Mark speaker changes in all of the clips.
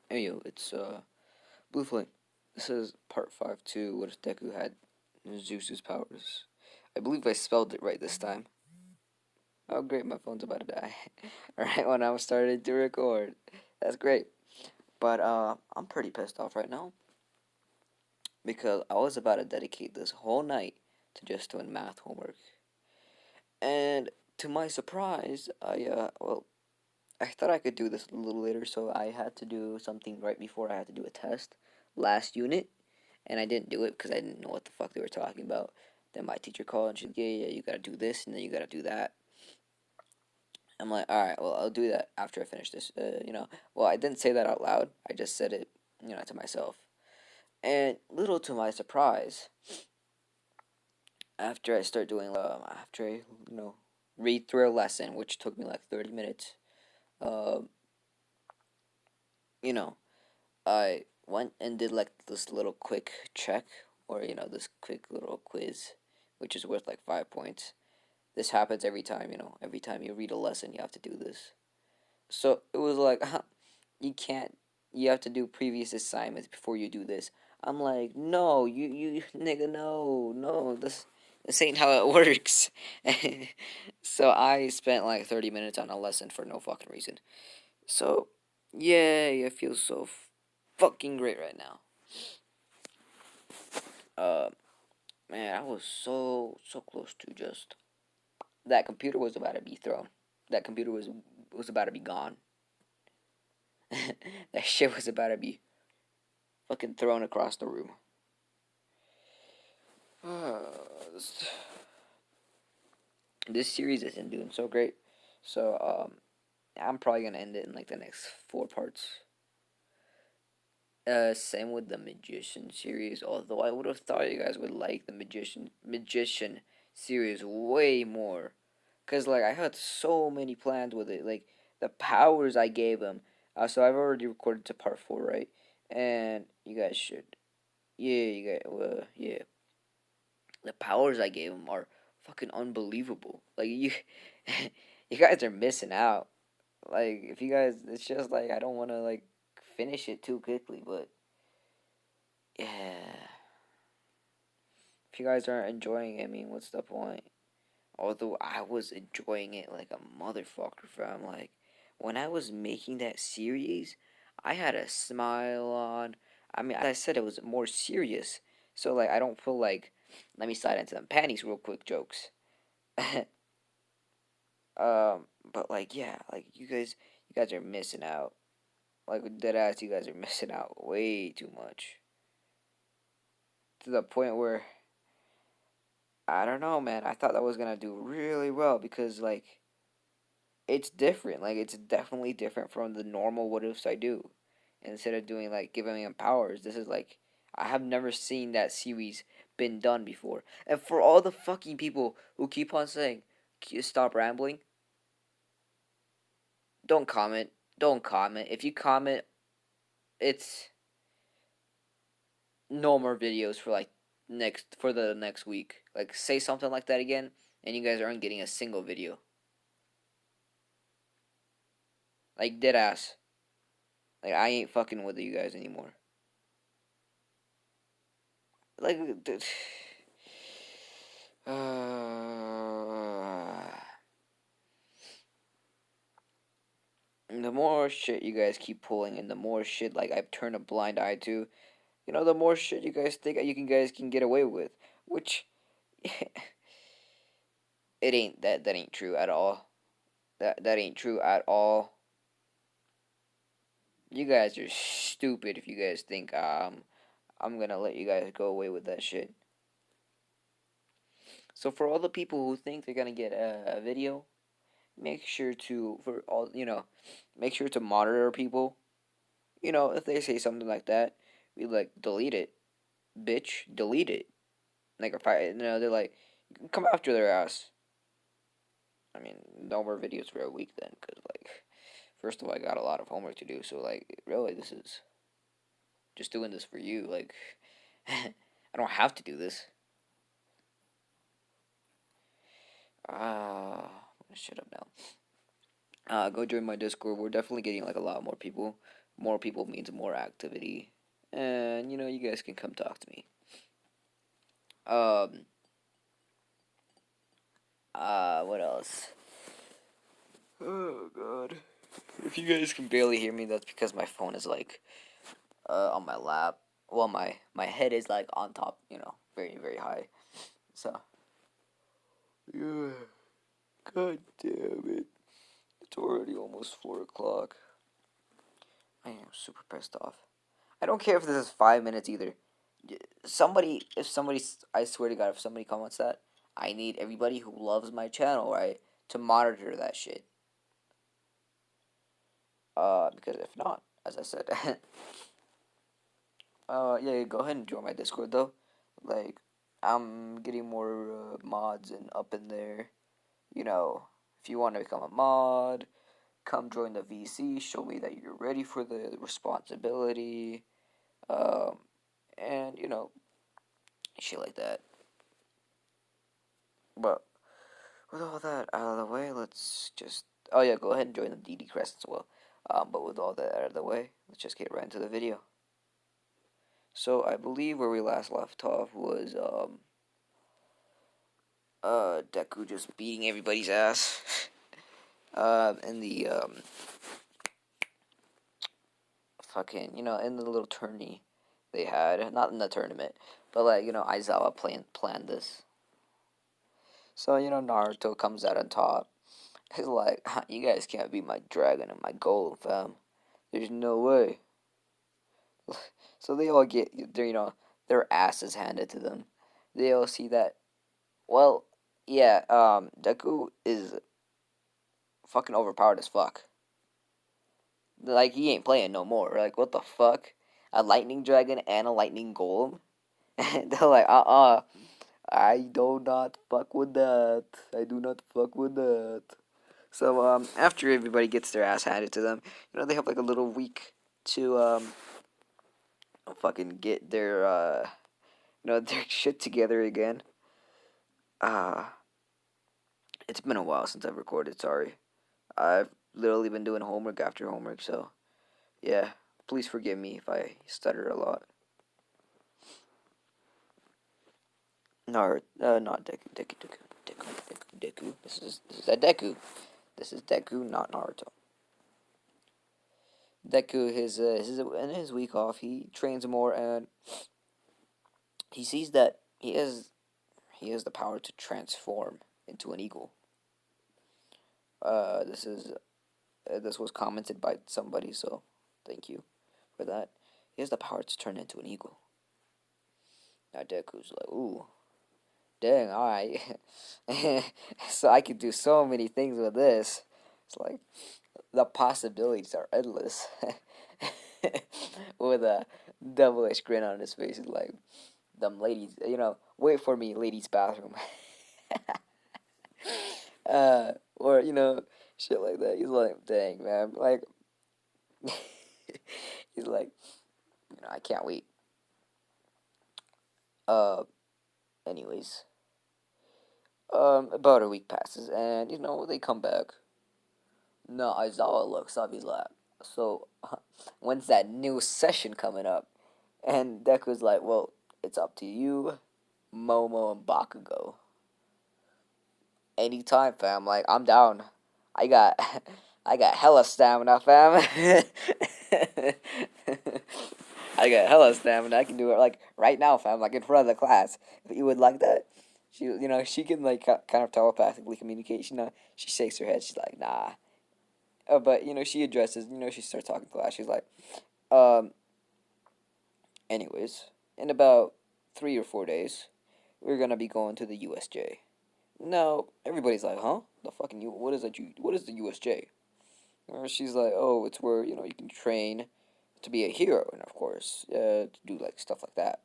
Speaker 1: Hey yo, it's Blue Flame. This is part 5-2. What if Deku had Zeus's powers? I believe I spelled it right this time. Oh great, my phone's about to die. Right when I started to record. That's great. But I'm pretty pissed off right now because I was about to dedicate this whole night to just doing math homework. And to my surprise, I thought I could do this a little later, so I had to do something right before I had to do a test last unit, and I didn't do it because I didn't know what the fuck they were talking about. Then my teacher called and she's like, yeah, you gotta do this and then you gotta do that. I'm like, all right, well, I'll do that after I finish this. Well, I didn't say that out loud. I just said it, to myself. And little to my surprise, after I start doing, after I, read through a lesson, which took me like 30 minutes, um, you know, I went and did like this little quick check, or this quick little quiz, which is worth like 5 points. This happens every time, every time you read a lesson, you have to do this. So it was like, you can't, you have to do previous assignments before you do this. I'm like, no, you nigga, no, this ain't how it works. So I spent like 30 minutes on a lesson for no fucking reason. So, yeah, I feel so fucking great right now. Uh, Man, I was so close to just that computer was about to be thrown. That computer was about to be gone. That shit was about to be fucking thrown across the room. this, this series isn't doing so great, so I'm probably gonna end it in like the next 4 parts. Same with the Magician series. Although I would have thought you guys would like the Magician series way more, cause like I had so many plans with it. Like the powers I gave him. So I've already recorded to part 4, right? And you guys should, yeah, you guys, yeah. The powers I gave him are fucking unbelievable. Like you, you guys are missing out. Like if you guys, it's just like I don't want to like finish it too quickly, but yeah. If you guys aren't enjoying it, I mean, what's the point? Although I was enjoying it like a motherfucker, fam. Like, when I was making that series, I had a smile on. I mean, as I said, it was more serious. So, like, I don't feel like, let me slide into them panties real quick jokes. But, like, yeah, like, you guys are missing out. Like, dead ass, you guys are missing out way too much. To the point where I don't know, man. I thought that was gonna do really well because like it's different. Like it's definitely different from the normal what ifs I do. Instead of doing like giving him powers, this is like I have never seen that series been done before. And for all the fucking people who keep on saying, "Stop rambling," don't comment. Don't comment. If you comment, it's no more videos for like the next week. Like say something like that again, and you guys aren't getting a single video. Like dead ass. Like I ain't fucking with you guys anymore. Like, the more shit you guys keep pulling, and the more shit like I've turned a blind eye to, the more shit you guys think you guys can get away with, which it ain't that ain't true at all. That ain't true at all. You guys are stupid if you guys think I'm gonna let you guys go away with that shit. So for all the people who think they're gonna get a video, make sure to for all make sure to monitor people. If they say something like that, we like delete it, bitch, delete it. Like if they're like, you can come after their ass. I mean, no more videos for a week then, cause like, first of all, I got a lot of homework to do, so like, really, this is just doing this for you. Like, I don't have to do this. I'm gonna shut up now. Go join my Discord. We're definitely getting like a lot more people. More people means more activity. And, you guys can come talk to me. What else? Oh, God. If you guys can barely hear me, that's because my phone is, like, on my lap. Well, my head is, like, on top, very, very high. So, yeah. God damn it. It's already almost 4 o'clock. I am super pissed off. I don't care if this is 5 minutes either. If somebody, I swear to God, if somebody comments that, I need everybody who loves my channel, right, to monitor that shit. Because if not, as I said, yeah, go ahead and join my Discord though. Like, I'm getting more mods and up in there. If you want to become a mod, come join the VC. Show me that you're ready for the responsibility. And shit like that. But with all that out of the way, let's just. Oh yeah, go ahead and join the DD Crest as well. But with all that out of the way, let's just get right into the video. So I believe where we last left off was Deku just beating everybody's ass. In the fucking in the little tourney they had, not in the tournament, but like Aizawa planned this. So Naruto comes out on top. He's like, you guys can't beat my dragon and my golem, fam. There's no way. So they all get their asses handed to them. They all see that. Well, yeah, Deku is fucking overpowered as fuck. Like, he ain't playing no more. Like, what the fuck? A lightning dragon and a lightning golem? They're like, I do not fuck with that. I do not fuck with that. So, after everybody gets their ass handed to them, they have like a little week to, fucking get their, their shit together again. It's been a while since I've recorded, sorry. I've literally been doing homework after homework, so, yeah. Please forgive me if I stutter a lot. No, not Deku. This is a Deku. This is Deku, not Naruto. Deku, in his week off, he trains more, and he sees that he has the power to transform into an eagle. This was commented by somebody, so thank you for that. He has the power to turn into an eagle. Now Deku's like, ooh, dang, alright. So I could do so many things with this. It's like, the possibilities are endless. With a devilish grin on his face. He's like, them ladies, wait for me, ladies' bathroom. Or, shit like that. He's like, dang, man. Like, he's like, I can't wait. Anyways. About a week passes, and, they come back. No, Aizawa looks up, he's like, so, when's that new session coming up? And Deku's like, well, it's up to you, Momo, and Bakugo. Anytime, fam. Like, I'm down. I got, I got hella stamina, fam. I got hella stamina. I can do it, like, right now, fam. Like, in front of the class. If you would like that. She can, like, kind of telepathically communicate. She shakes her head. She's like, nah. But, she addresses, she starts talking to class. She's like, anyways, in about 3 or 4 days, we're gonna be going to the USJ. Now, everybody's like, huh? The fucking what is that? What is the USJ? She's like, oh, it's where you can train to be a hero, and of course, to do like stuff like that.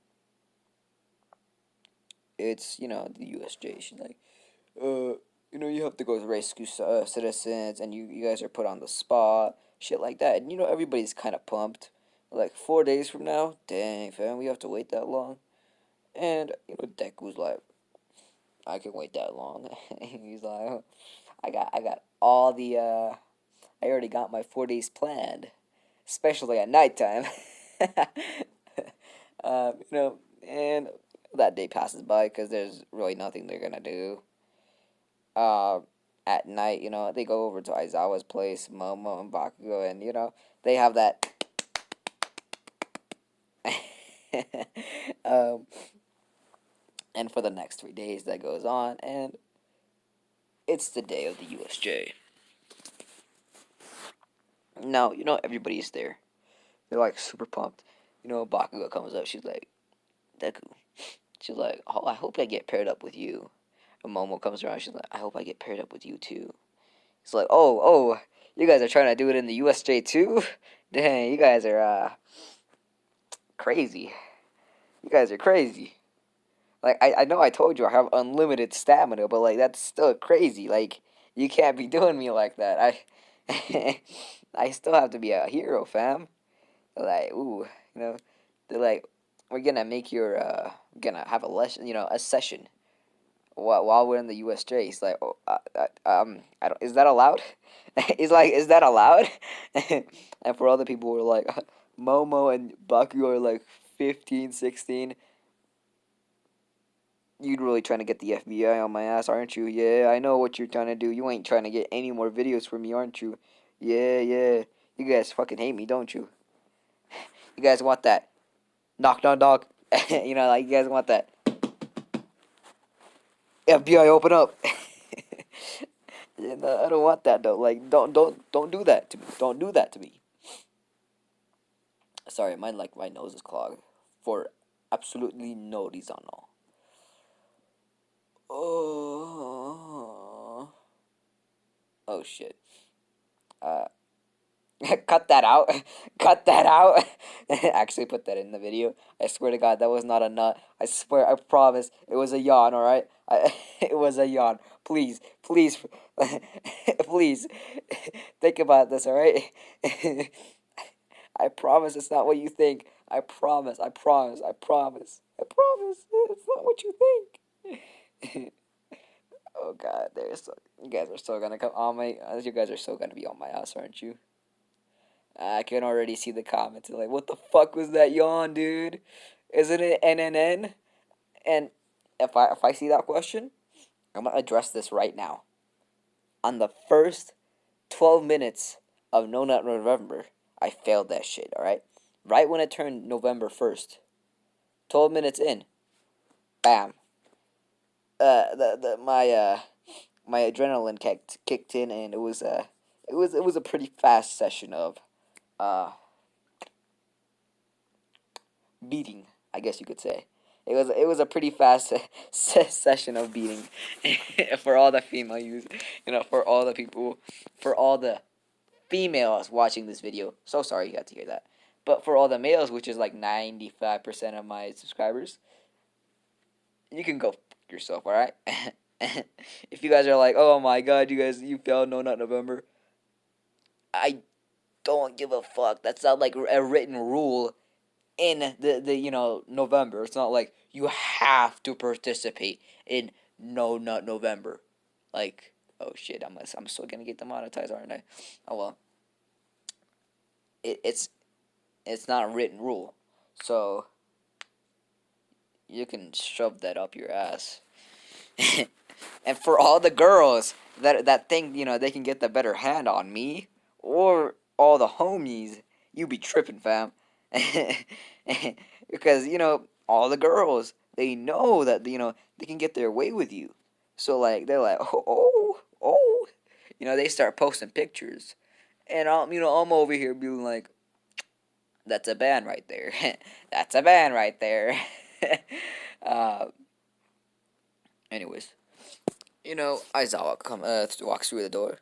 Speaker 1: It's the USJ. She's like, you have to go rescue citizens, and you guys are put on the spot, shit like that. And everybody's kind of pumped. Like 4 days from now, dang fam, we have to wait that long. And Deku's like, I can wait that long. He's like, I got all the I already got my 4 days planned. especially at nighttime. And that day passes by because there's really nothing they're gonna do. Uh, at night, they go over to Aizawa's place, Momo and Bakugo, and they have that. um, and for the next 3 days, that goes on, and it's the day of the USJ. Now, everybody's there. They're like super pumped. Bakugo comes up. She's like, Deku. She's like, oh, I hope I get paired up with you. And Momo comes around. She's like, I hope I get paired up with you too. It's like, oh, you guys are trying to do it in the USJ too? Dang, you guys are crazy. You guys are crazy. Like, I know I told you I have unlimited stamina, but like that's still crazy. Like, you can't be doing me like that. I still have to be a hero, fam. They're like, ooh, they're like, we're gonna make your gonna have a lesson, a session while we're in the USJ. He's like, oh, I don't. Is that allowed? He's like, is that allowed? And for other people who are like, Momo and Bakugo are like 15, 16. You'd really trying to get the FBI on my ass, aren't you? Yeah, I know what you're trying to do. You ain't trying to get any more videos from me, aren't you? Yeah. You guys fucking hate me, don't you? You guys want that? Knock, knock, knock. Like you guys want that? FBI, open up. I don't want that though. Like, don't do that to me. Don't do that to me. Sorry, my nose is clogged for absolutely no reason. Oh shit. Cut that out. Cut that out. Actually, put that in the video. I swear to God, that was not a nut. I swear, I promise, it was a yawn. All right, it was a yawn. Please, please, please, think about this. All right. I promise it's not what you think. I promise. I promise. I promise. I promise. It's not what you think. Oh God, you guys are so gonna come on my. You guys are so gonna be on my ass, aren't you? I can already see the comments. Like, what the fuck was that yawn, dude? Isn't it NNN? And if I see that question, I'm gonna address this right now. On the first 12 minutes of No Nut November, I failed that shit. All right, right when it turned November 1st, 12 minutes in, bam. My adrenaline kicked in, and it was a pretty fast session of beating, I guess you could say. It was a pretty fast session of beating for all the female users, for all the people, for all the females watching this video. So sorry you had to hear that. But for all the males, which is like 95% of my subscribers, you can go f yourself, all right? If you guys are like, oh my God, you failed No Nut November, I don't give a fuck. That's not like a written rule in the November. It's not like you have to participate in No Nut November. Like, oh shit, I'm still gonna get demonetized, aren't I? Oh well. It's not a written rule, so you can shove that up your ass. And for all the girls that think they can get the better hand on me, or all the homies, you be tripping, fam. Because all the girls, they know that they can get their way with you, so like they're like, oh, they start posting pictures, and I'm over here being like, that's a ban right there. That's a ban right there. uh, Anyways, Aizawa walks through the door.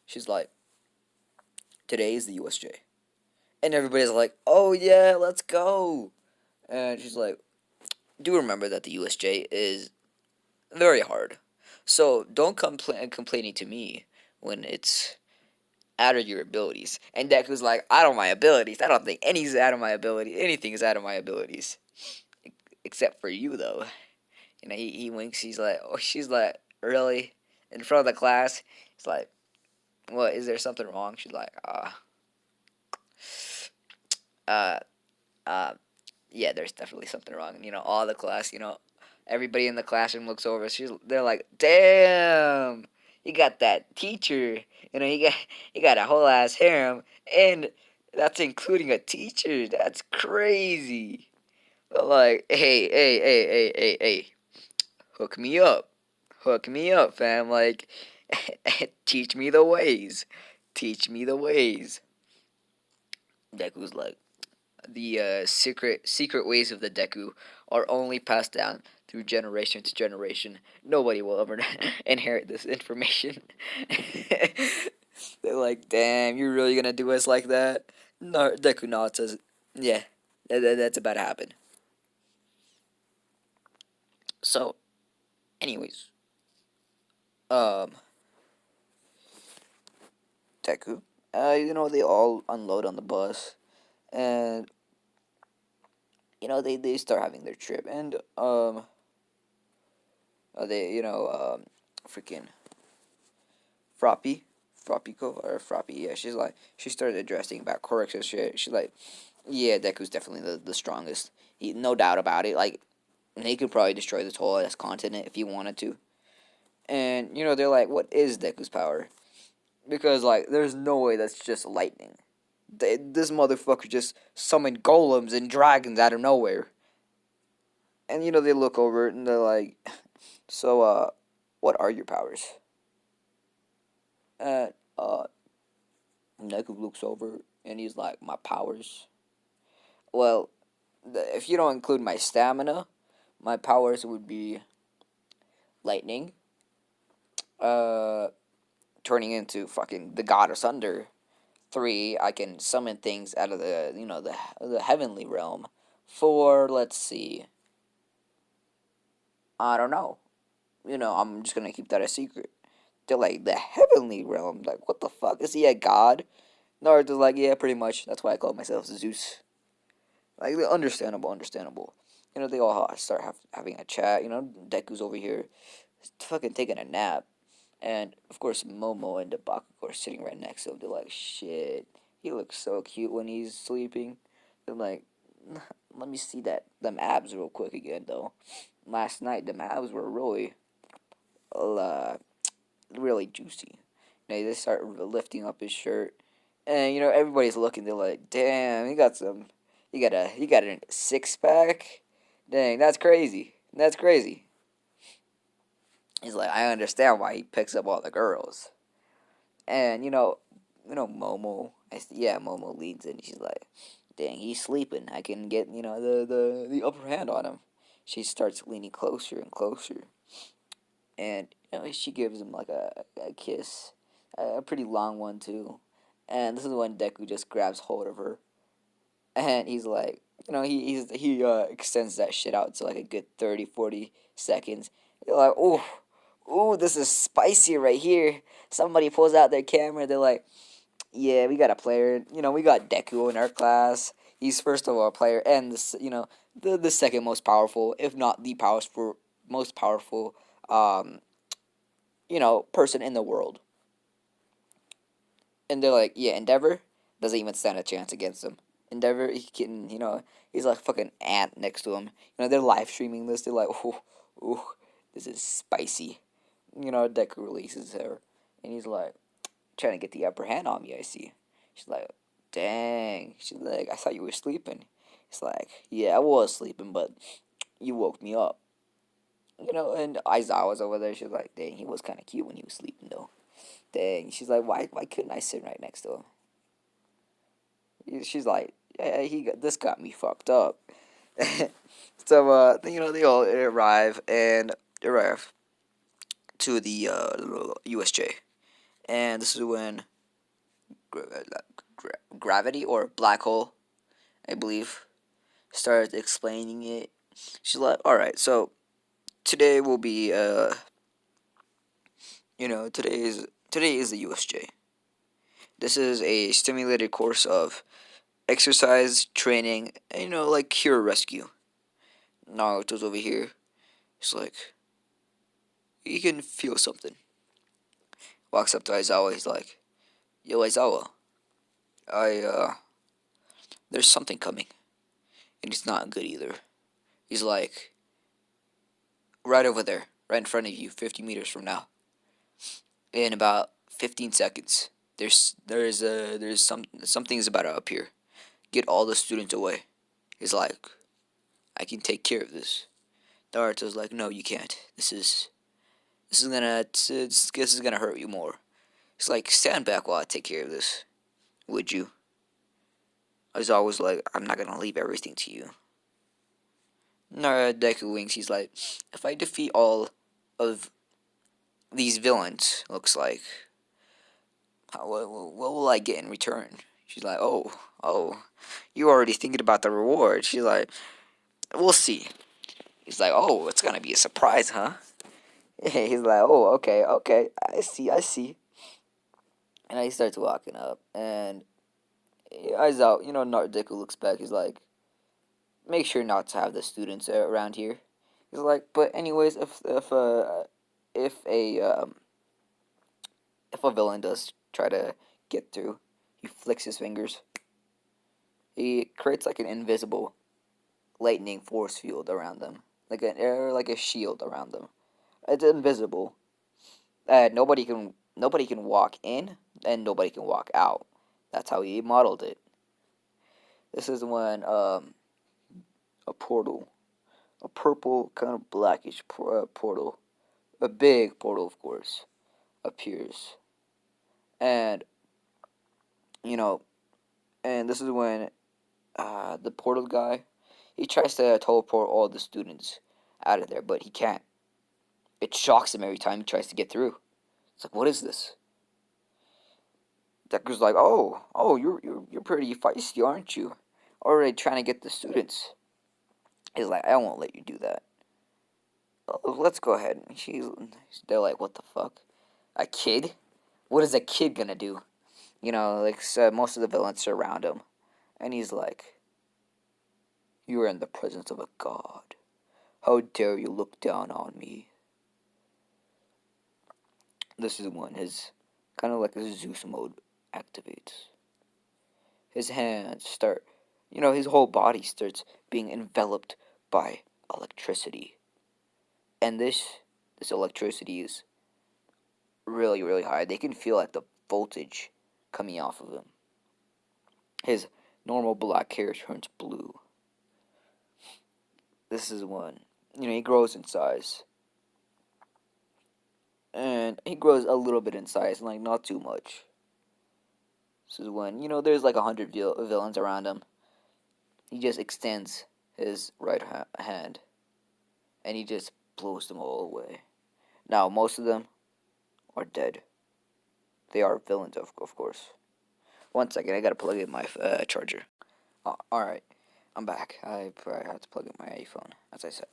Speaker 1: She's like, today is the USJ. And everybody's like, oh yeah, let's go. And she's like, do remember that the USJ is very hard. So don't complaining to me when it's out of your abilities. And Deku's like, out of my abilities? I don't think anything is out of my abilities. Except for you, though. He winks. He's like, oh, she's like, really? In front of the class? He's like, what, is there something wrong? She's like, uh, uh, yeah, there's definitely something wrong. All the class, everybody in the classroom looks over. They're like, damn, you got that teacher. You got a whole ass harem, and that's including a teacher. That's crazy. But like, hey, hook me up, fam. Like, teach me the ways, teach me the ways. Deku's like, the secret ways of the Deku are only passed down through generation to generation. Nobody will ever inherit this information. They're like, damn, you're really gonna do us like that? No, Deku nods, says, yeah, that's about to happen. So, anyways, um, Deku, they all unload on the bus, and they start having their trip, and they freaking Froppy, Froppico or Froppy, yeah, she started addressing about Korix and shit. She's like, yeah, Deku's definitely the strongest. No doubt about it. Like, he could probably destroy this whole ass continent if he wanted to. And they're like, what is Deku's power? Because like, there's no way that's just lightning. This motherfucker just summoned golems and dragons out of nowhere. And they look over it and they're like, so what are your powers? And Deku looks over and he's like, my powers? Well, if you don't include my stamina, my powers would be lightning, uh, turning into fucking the god of thunder. 3, I can summon things out of the heavenly realm. 4, let's see. I don't know. I'm just gonna keep that a secret. They're like, the heavenly realm? Like, what the fuck? Is he a god? Naruto's like, yeah, pretty much. That's why I call myself Zeus. Like, understandable. They all start having a chat. Deku's over here fucking taking a nap. And, of course, Momo and the Bakugo are sitting right next to him. They're like, shit, he looks so cute when he's sleeping. They're like, let me see them abs real quick again, though. Last night, them abs were uh, really juicy. They start lifting up his shirt. And, everybody's looking. They're like, damn, you got a 6-pack? Dang, that's crazy. That's crazy. He's like, I understand why he picks up all the girls. And, Momo, Momo leads in. She's like, dang, he's sleeping. I can get, the upper hand on him. She starts leaning closer and closer. And, she gives him like a kiss. A pretty long one, too. And this is when Deku just grabs hold of her. And he's like, he extends that shit out to like a good 30, 40 seconds. You're like, ooh, this is spicy right here. Somebody pulls out their camera. They're like, yeah, we got a player. We got Deku in our class. He's first of all a player, and this, the second most powerful, if not the most powerful, person in the world. And they're like, yeah, Endeavor doesn't even stand a chance against him. Endeavor, he can, he's like fucking ant next to him. They're live streaming this. They're like, ooh, this is spicy. Deku releases her, and he's like, trying to get the upper hand on me, I see. She's like, dang. She's like, I thought you were sleeping. He's like, yeah, I was sleeping, but you woke me up. And Aizawa's over there. She's like, dang, he was kind of cute when he was sleeping, though. Dang. She's like, why couldn't I sit right next to him? She's like, yeah, this got me fucked up. So, they all arrive to the USJ. And this is when gravity or black hole, I believe, started explaining it. She's like, alright, so today will be, today is the USJ. This is a stimulated course of exercise, training, and, like cure rescue. Naruto's over here. He's like, he can feel something. Walks up to Aizawa. He's like, yo, Aizawa, I there's something coming, and it's not good either. He's like, right over there, right in front of you, 50 meters from now. In about 15 seconds, there's something's about to appear. Get all the students away. He's like, I can take care of this. Naruto's like, no, you can't. This is gonna hurt you more. He's like, stand back while I take care of this. Would you? I was always like, I'm not gonna leave everything to you. Deku winks. He's like, if I defeat all of these villains, looks like, what will I get in return? She's like, oh, you already thinking about the reward. She's like, we'll see. He's like, oh, it's gonna be a surprise, huh? He's like, oh, okay, I see. And he starts walking up, and eyes out. Deku looks back. He's like, make sure not to have the students around here. He's like, but anyways, if a villain does try to get through, he flicks his fingers. He creates like an invisible lightning force field around them, like a shield around them. It's invisible. Nobody can walk in, and nobody can walk out. That's how he modeled it. This is when a portal, a purple kind of blackish portal, a big portal, of course, appears, and you know, and this is when the portal guy, he tries to teleport all the students out of there, but he can't. It shocks him every time he tries to get through. It's like, what is this? Deku's like, oh, you're pretty feisty, aren't you? Already trying to get the students. He's like, I won't let you do that. Oh, let's go ahead. They're like, what the fuck? A kid? What is a kid gonna do? Most of the villains surround him, and he's like, you are in the presence of a god. How dare you look down on me? This is when his kind of like a Zeus mode activates. His hands start, his whole body starts being enveloped by electricity. And this electricity is really, really high. They can feel like the voltage coming off of him. His normal black hair turns blue. This is when, he grows in size. And he grows a little bit in size, like not too much. This is when, there's like 100 villains around him. He just extends his right hand, and he just blows them all away. Now, most of them are dead. They are villains, of course. One second, I gotta plug in my charger. Alright, I'm back. I probably have to plug in my iPhone, as I said.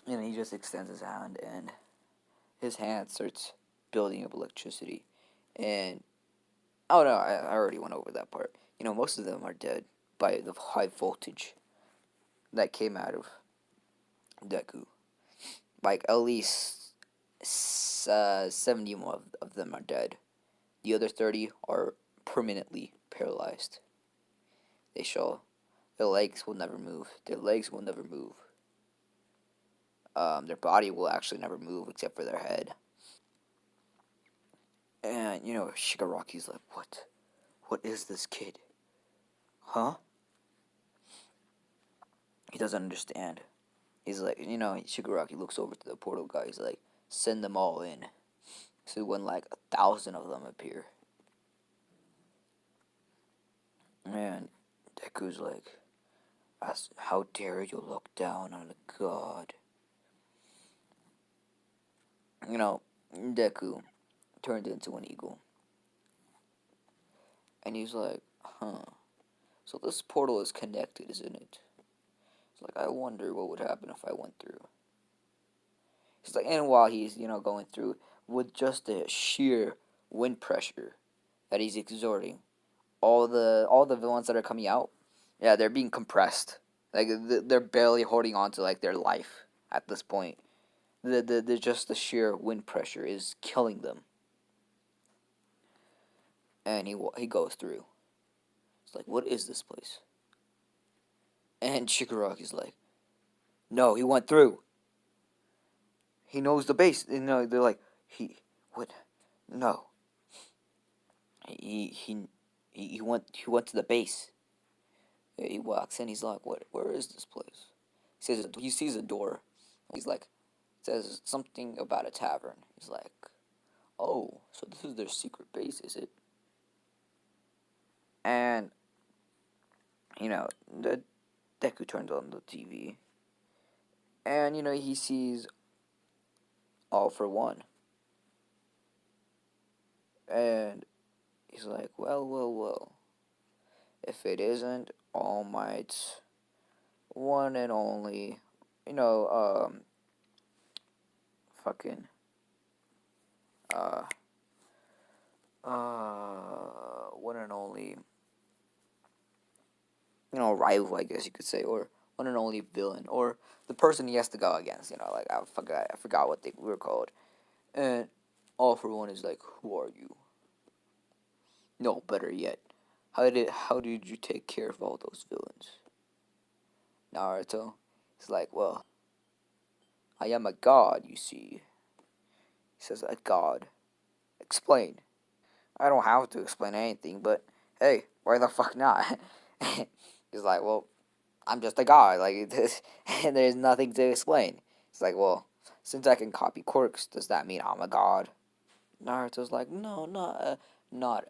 Speaker 1: He just extends his hand, and his hand starts building up electricity. And, oh no, I already went over that part. Most of them are dead by the high voltage that came out of Deku. Like, at least 70 more of them are dead. The other 30 are permanently paralyzed. Their legs will never move. Their body will actually never move except for their head. And, Shigaraki's like, what? What is this kid? Huh? He doesn't understand. He's like, Shigaraki looks over to the portal guy. He's like, send them all in. So when 1,000 of them appear. And Deku's like, how dare you look down on a god? Deku turned into an eagle. And he's like, so this portal is connected, isn't it? It's like, I wonder what would happen if I went through. He's like, and while he's, going through, with just the sheer wind pressure that he's exerting, all the villains that are coming out, yeah, they're being compressed. Like, they're barely holding on to, their life at this point. Just the sheer wind pressure is killing them. And he goes through. It's like, what is this place? And Shigaraki's like, no, he went through. He knows the base. You know, they're like, what? No. He went to the base. He walks in. He's like, what? Where is this place? He sees a door. He's like, it says something about a tavern. He's like, oh, so this is their secret base, is it? And the Deku turns on the TV, and he sees All for One, and he's like, well. If it isn't All Might's one and only, fucking, uh, one and only, rival, I guess you could say, or one and only villain, or the person he has to go against. Like I forgot what they were called, and All for One is like, who are you? No, better yet, how did you take care of all those villains? Naruto, he's like, well, I am a god, you see. He says, a god. Explain. I don't have to explain anything, but hey, why the fuck not? He's like, well, I'm just a god, like, and there's nothing to explain. It's like, well, since I can copy quirks, does that mean I'm a god? Naruto's like, no, not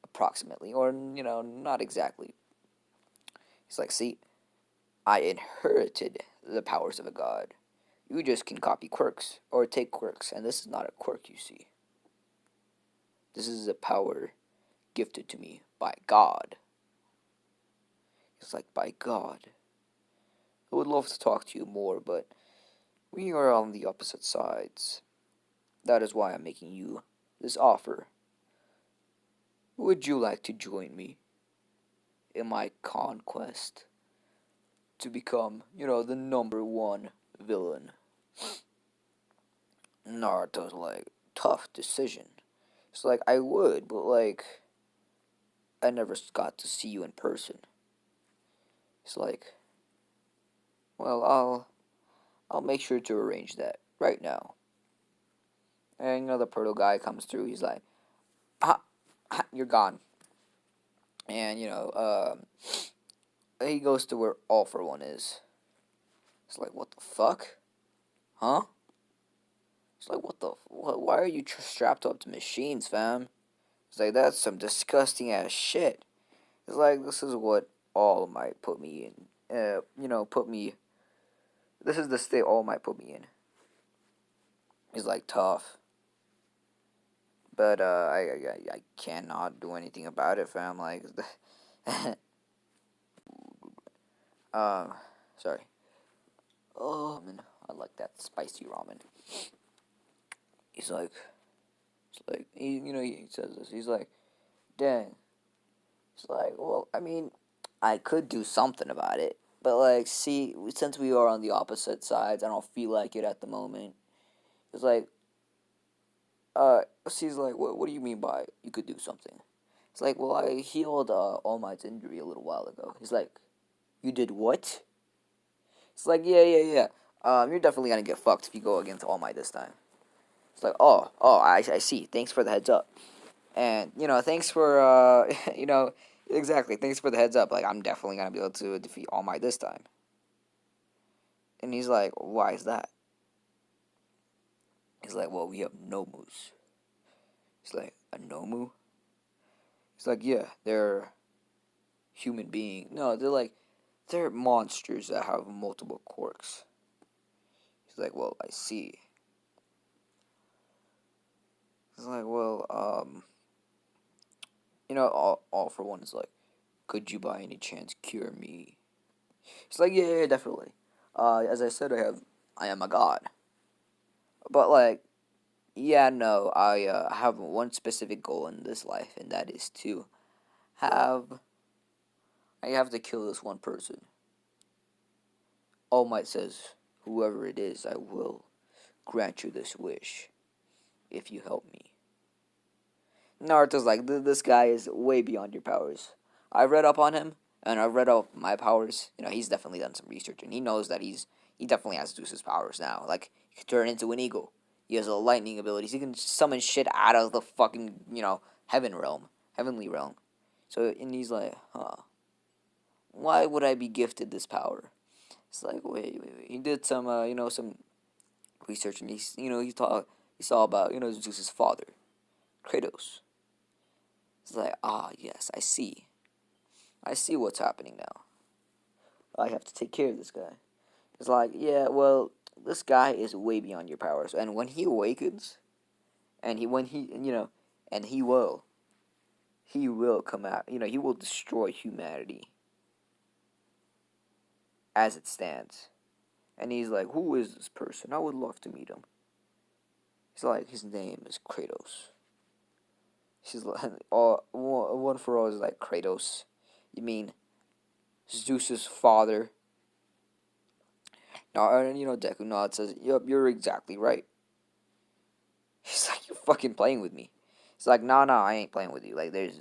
Speaker 1: approximately, or not exactly. He's like, see, I inherited the powers of a god. You just can copy quirks, or take quirks, and this is not a quirk, you see. This is a power gifted to me by God. It's like, by God. I would love to talk to you more, but we are on the opposite sides. That is why I'm making you this offer. Would you like to join me in my conquest to become, the number one villain? Naruto's like, tough decision. It's like, I would, but like, I never got to see you in person. It's like, well, I'll make sure to arrange that right now. And the Proto guy comes through. He's like, you're gone. And he goes to where All for One is. It's like, what the fuck, huh? It's like, why are you strapped up to machines, fam? It's like, that's some disgusting ass shit. It's like, this is what All Might put me in. This is the state All Might put me in. He's like, tough. But I cannot do anything about it, fam. Like, sorry. Oh man, I like that spicy ramen. He's like, he says this. He's like, dang. He's like, well, I mean, I could do something about it, but like, see, since we are on the opposite sides, I don't feel like it at the moment. It's like, she's like, what do you mean by you could do something? It's like, well, I healed All Might's injury a little while ago. He's like, you did what? It's like, yeah. You're definitely gonna get fucked if you go against All Might this time. It's like, I see. Thanks for the heads up. And, thanks for, exactly, thanks for the heads up. Like, I'm definitely gonna be able to defeat All Might this time. And he's like, why is that? He's like, well, we have Nomus. He's like, a Nomu? He's like, yeah, they're human beings. No, they're monsters that have multiple quirks. He's like, well, I see. He's like, well, all for One is like, could you by any chance cure me? He's like, yeah, definitely. As I said, I am a god. But like, yeah, no, I have one specific goal in this life, and that is to have. I have to kill this one person. All Might says, whoever it is, I will grant you this wish if you help me. Naruto's like, this guy is way beyond your powers. I read up on him, and I read up my powers. He's definitely done some research, and he knows that he definitely has Zeus's powers now. Like, he can turn into an eagle. He has a lightning abilities. He can summon shit out of the fucking, heavenly realm. So, and he's like, huh, why would I be gifted this power? It's like, wait. He did some, some research, and he saw about, Zeus's father, Kratos. It's like, yes, I see. I see what's happening now. I have to take care of this guy. It's like, yeah, well, this guy is way beyond your powers, and when he awakens, and he will come out. He will destroy humanity as it stands. And he's like, who is this person? I would love to meet him. He's like, his name is Kratos. She's like, one for all is like, Kratos. You mean Zeus's father? No, and Deku nods, says, "Yup, you're exactly right." He's like, "You're fucking playing with me." He's like, "No, I ain't playing with you. Like, there's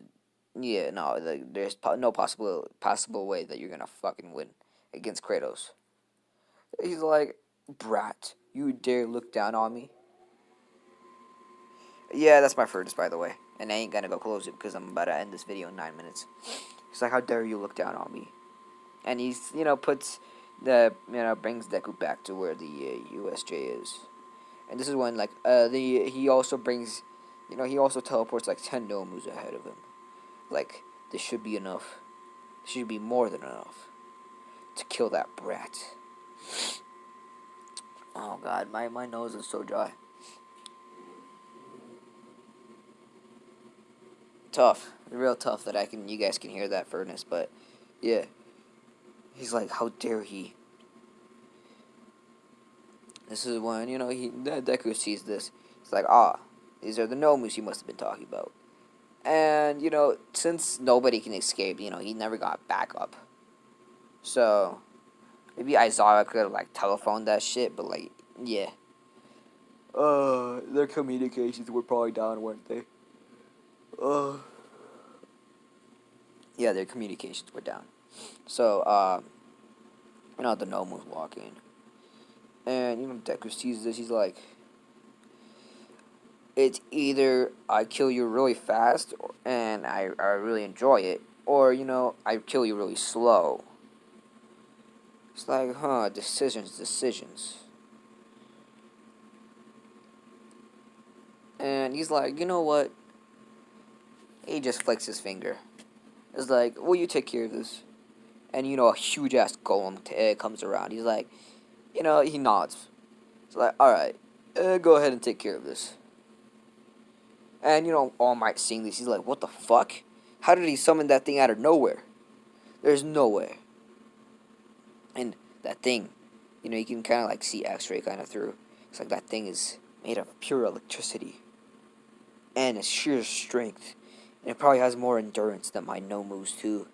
Speaker 1: no possible way that you're gonna fucking win against Kratos." He's like, "Brat, you dare look down on me?" Yeah, that's my furnace, by the way, and I ain't gonna go close it because I'm about to end this video in 9 minutes. He's like, "How dare you look down on me?" And he's brings Deku back to where the USJ is. And this is when he also brings, he also teleports like 10 Nomus ahead of him. Like, this should be enough. This should be more than enough to kill that brat. Oh god, my nose is so dry. Tough, real tough that you guys can hear that furnace, but yeah. He's like, how dare he? This is when, Deku sees this. He's like, these are the Nomus you must have been talking about. And, since nobody can escape, he never got backup. So, maybe Aizawa could have, telephoned that shit, but, yeah. Their communications were probably down, weren't they? Yeah, their communications were down. So, the Nomus walk in. And, Deku sees this, he's like, it's either I kill you really fast, and I really enjoy it, or, I kill you really slow. It's like, decisions. And he's like, you know what? He just flicks his finger. It's like, will you take care of this? And, a huge-ass golem comes around. He's like, he nods. It's like, alright, go ahead and take care of this. And, All Might seeing this, he's like, what the fuck? How did he summon that thing out of nowhere? There's no way. And that thing, you can kind of, see X-ray kind of through. It's like that thing is made of pure electricity. And its sheer strength. And it probably has more endurance than my Nomus, too.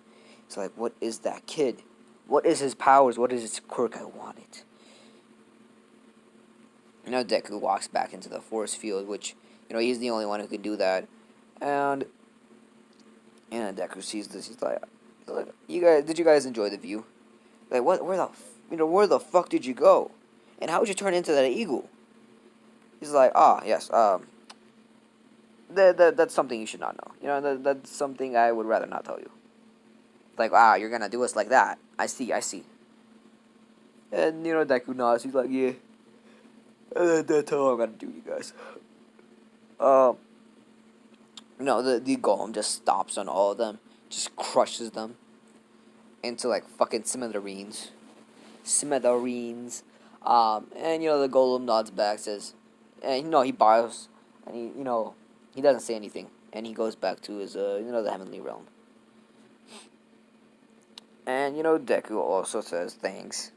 Speaker 1: It's like, what is that kid? What is his powers? What is his quirk? I want it. Deku walks back into the force field, which, he's the only one who can do that. And Deku sees this. He's like, did you guys enjoy the view? Like, where the fuck did you go? And how would you turn into that eagle? He's like, yes, that's something you should not know. That's something I would rather not tell you. Like, you're gonna do us like that. I see. And, Deku nods. He's like, yeah. That's how I'm gonna do you guys. The golem just stomps on all of them. Just crushes them. Into, fucking smithereens. And, the golem nods back, says, and, he bows. And he doesn't say anything. And he goes back to his, the heavenly realm. And, Deku also says thanks.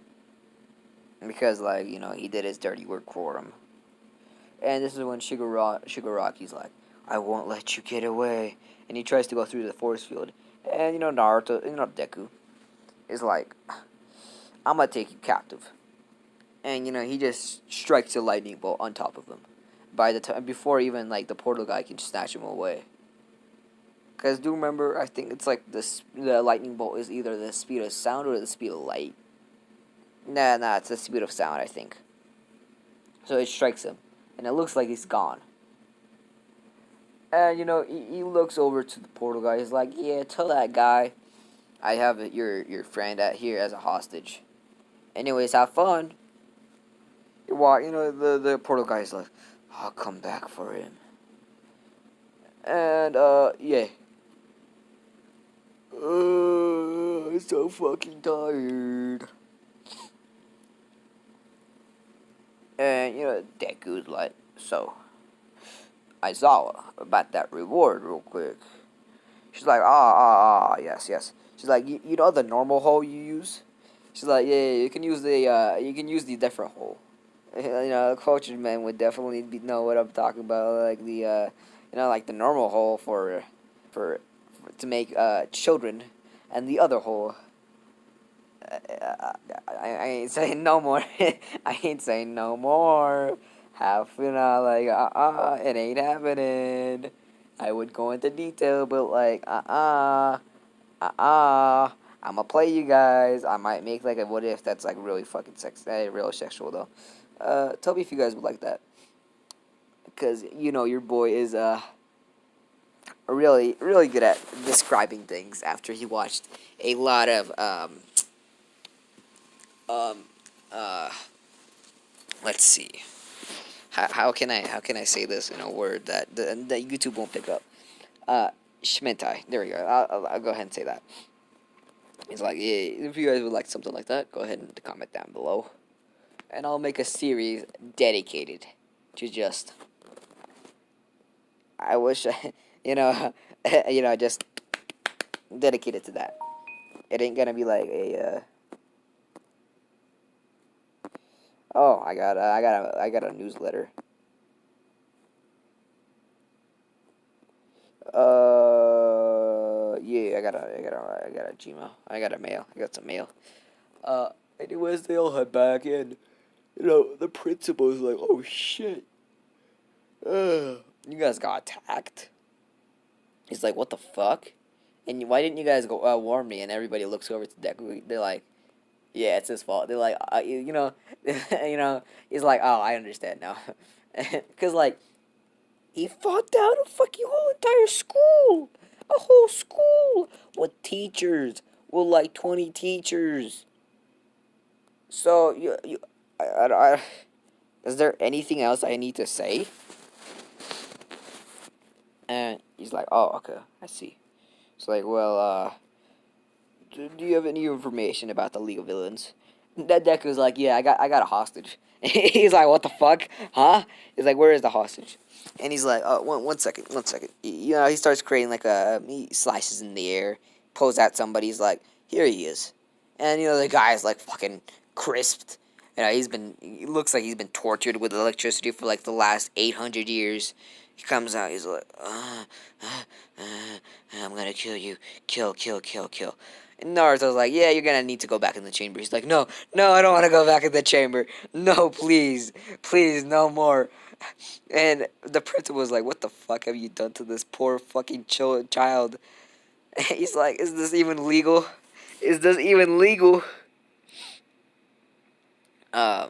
Speaker 1: Because, he did his dirty work for him. And this is when Shigaraki's like, I won't let you get away. And he tries to go through the force field. And, Deku is like, I'm gonna take you captive. And, he just strikes a lightning bolt on top of him. Before even, the portal guy can snatch him away. Because do remember, I think it's like the lightning bolt is either the speed of sound or the speed of light. Nah, it's the speed of sound, I think. So it strikes him, and it looks like he's gone. And he looks over to the portal guy. He's like, "Yeah, tell that guy I have your friend at here as a hostage. Anyways, have fun." Well, the portal guy's like, "I'll come back for him." And yeah. I'm so fucking tired. And Deku's like, "So, Aizawa, about that reward real quick." She's like, yes. She's like, you know the normal hole you use? She's like, yeah, you can use the different hole. Cultured men would definitely know what I'm talking about, like like the normal hole for to make children, and the other hole. I ain't saying no more. I ain't saying no more. Like it ain't happening. I would go into detail, but like I'ma play you guys. I might make like a what if that's like really fucking real sexual though. Tell me if you guys would like that, because your boy is really really good at describing things after he watched a lot of um uh let's see, how can I say this in a word that YouTube won't pick up. Schmentai. There we go. I'll go ahead and say that. It's like, yeah, if you guys would like something like that, go ahead and comment down below, and I'll make a series dedicated to just. I wish, just dedicated to that. It ain't gonna be like a. Oh, I got a newsletter. Yeah, I got a Gmail. I got a mail. I got some mail. Uh, Anyways, they all head back, and the principal's like, "Oh shit, you guys got attacked." He's like, "What the fuck?" And why didn't you guys go warn me? And everybody looks over to Deku. They're like, "Yeah, it's his fault." They're like, He's like, "Oh, I understand now," because like he fought down a fucking whole entire school, a whole school with teachers, with like 20 teachers. So is there anything else I need to say? And he's like, "Oh, okay, I see." It's like, "Well, do you have any information about the League of Villains?" That Deku's like, "Yeah, I got a hostage." He's like, "What the fuck, huh?" He's like, "Where is the hostage?" And he's like, one second, one second." He starts creating like he slices in the air, pulls out somebody. He's like, "Here he is," and the guy's like fucking crisped. He looks like he's been tortured with electricity for like the last 800 years. He comes out, he's like, I'm gonna kill you. Kill, kill, kill, kill. And Naruto's like, "Yeah, you're gonna need to go back in the chamber." He's like, "No, no, I don't want to go back in the chamber. No, please, please, no more." And the principal was like, "What the fuck have you done to this poor fucking child?" He's like, "Is this even legal? Is this even legal?" Uh,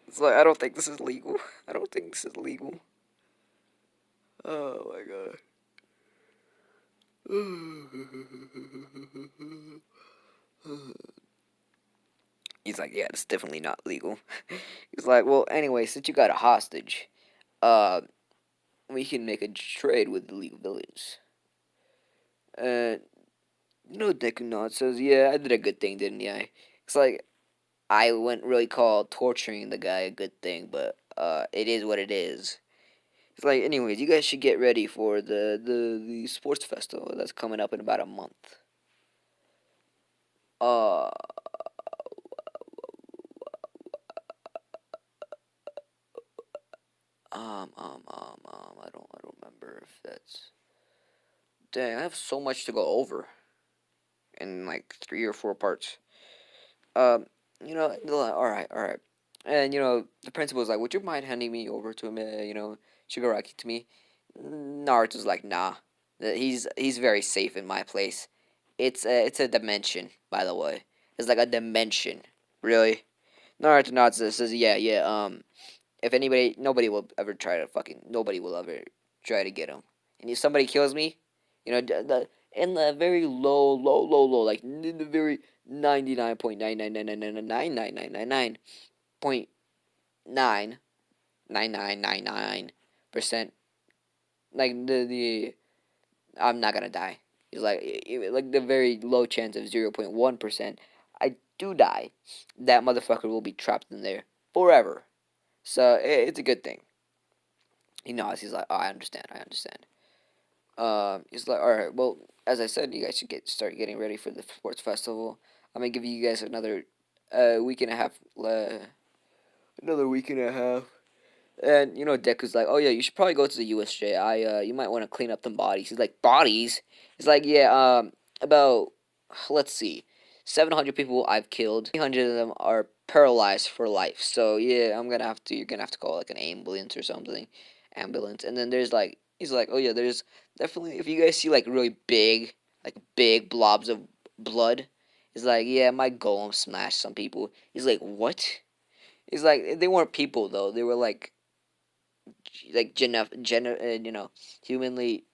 Speaker 1: it's like, I don't think this is legal. I don't think this is legal. Oh my god. He's like, "Yeah, it's definitely not legal." He's like, "Well, anyway, since you got a hostage, uh, we can make a trade with the League of Villains." And Deku Nod says, "Yeah, I did a good thing, didn't I?" It's like, I wouldn't really call torturing the guy a good thing, but it is what it is. It's like, anyways, you guys should get ready for the sports festival that's coming up in about a month. Uh, I don't remember if that's. Dang, I have so much to go over in like 3 or 4 parts. Um, all right. And the principal was like, "Would you mind handing me over to him? Shigaraki to me." Naruto's like, "Nah." He's very safe in my place. It's a dimension, by the way. It's like a dimension. Really? Naruto Natsu says, yeah. If nobody will ever try to nobody will ever try to get him. And if somebody kills me, in the very low, like in the very 99.99999.99999% like the I'm not gonna die. He's like the very low chance of 0.1%. I do die. That motherfucker will be trapped in there forever. So it's a good thing. He knows. He's like, oh, I understand. He's like, all right. Well, as I said, you guys should start getting ready for the sports festival. I'm gonna give you guys another week and a half. Another week and a half. And Deku's like, oh yeah, you should probably go to the USJ. You might want to clean up the bodies. He's like, bodies? He's like, yeah, about, let's see, 700 people I've killed. 300 of them are paralyzed for life. So yeah, you're gonna have to call like an ambulance or something, ambulance. And then he's like, oh yeah, there's definitely if you guys see like really big blobs of blood, he's like, yeah, my golem smashed some people. He's like, what? He's like, they weren't people though. They were like humanly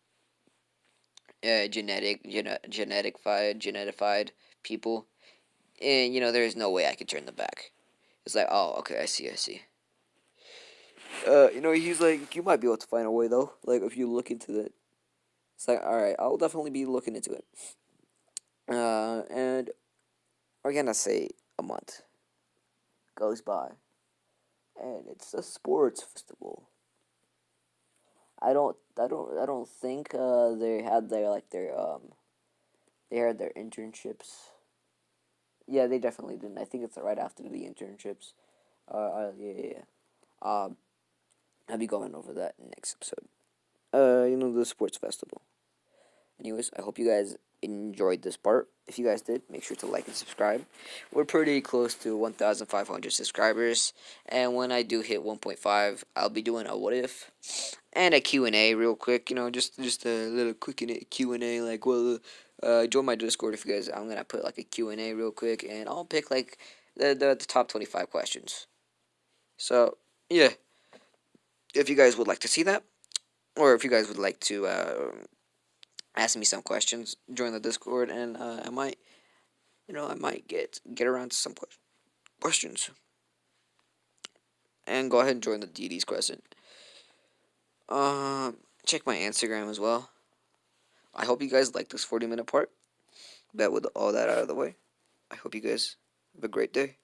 Speaker 1: genetified people, and there's no way I could turn them back. It's like, oh, okay, I see. He's like, you might be able to find a way though, like if you look into it. It's like, all right, I'll definitely be looking into it. And we're gonna say a month goes by, and it's a sports festival. I don't think they had they had their internships. Yeah, they definitely didn't. I think it's right after the internships. Yeah. I'll be going over that in the next episode. The sports festival. Anyways, I hope you guys enjoyed this part. If you guys did, make sure to like and subscribe. We're pretty close to 1,500 subscribers, and when I do hit 1.5, I'll be doing a what if and a Q&A real quick. Just a little quick Q&A. Like, well, join my Discord if you guys. I'm gonna put like a Q&A real quick, and I'll pick like the top 25 questions. So yeah, if you guys would like to see that, or if you guys would like to ask me some questions, join the Discord, and I might get around to some questions, and go ahead and join the DD's Crescent. Check my Instagram as well. I hope you guys like this 40-minute part. But with all that out of the way, I hope you guys have a great day.